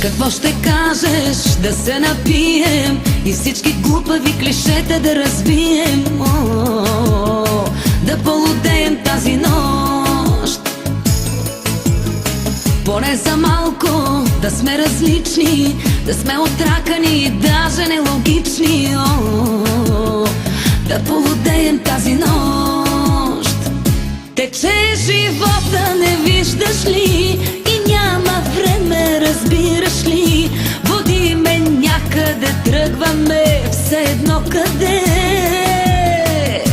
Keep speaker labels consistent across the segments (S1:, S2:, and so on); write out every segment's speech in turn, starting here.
S1: Какво ще кажеш да се напием и всички глупави клишета да разбием? Да полудеем тази нощ, поне за малко да сме различни, да сме отракани и даже нелогични. Да полудеем тази нощ. Тече живота, не виждаш ли? И няма време, разбираш ли? Води ме някъде, тръгваме все едно къде.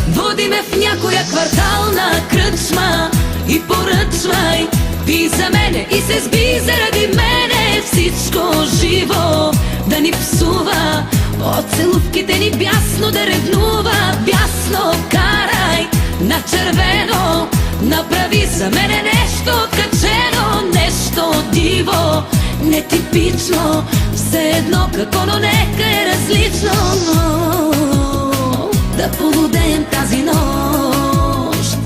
S1: Води ме в някоя квартална кръчма и поръчвай, пий за мене и се сби заради мене. Всичко живо да ни псува, от целувките ни бясно да ревнува. Бясно карай на червено, направи за мене нещо откачено, нещо диво, нетипично, все едно какво, но нека е различно. Да полудеем тази нощ.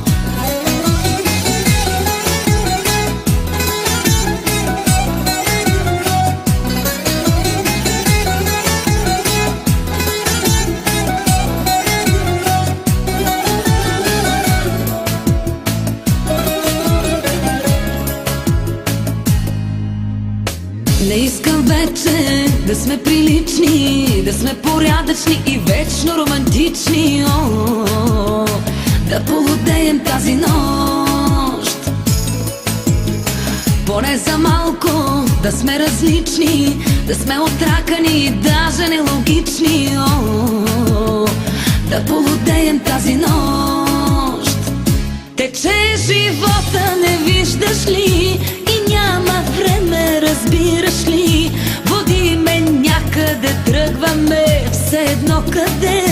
S1: Не искам вече да сме прилични, да сме порядъчни и вечно романтични. Да полудеем тази нощ, поне за малко да сме различни, да сме отракани и даже нелогични. Да полудеем тази нощ. Тече живота, не виждаш ли? И няма време, разбираш ли? Води ме някъде, тръгваме все едно къде.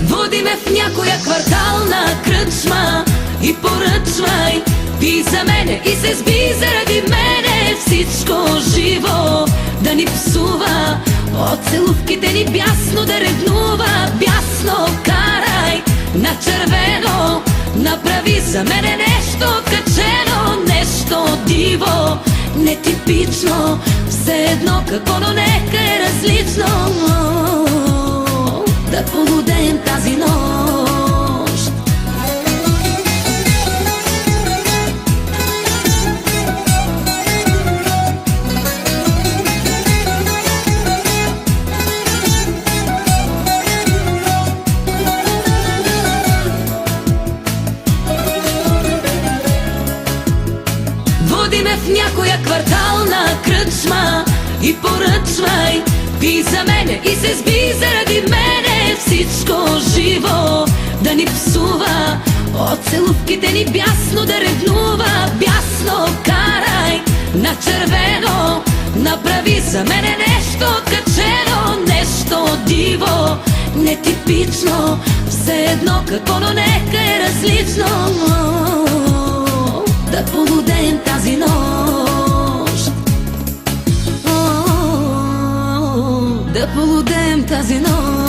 S1: Води ме в някоя квартална кръчма и поръчвай, пий за мене и се сби заради мене. Всичко живо да ни псува, от целувките ни бясно да ревнува. Бясно карай на червено, направи за мене нещо откачено, нещо диво, нетипично, все едно какво, но нека е различно. Да полудеем тази нощ. Води ме в някоя квартална кръчма и поръчвай, пий за мене и се сби заради мене. Всичко живо да ни псува, от целувките ни бясно да ревнува. Бясно карай на червено, направи за мене нещо откачено, нещо диво, нетипично, все едно какво, но нека е различно. Да полудеем тази нощ. Да полудеем тази нощ.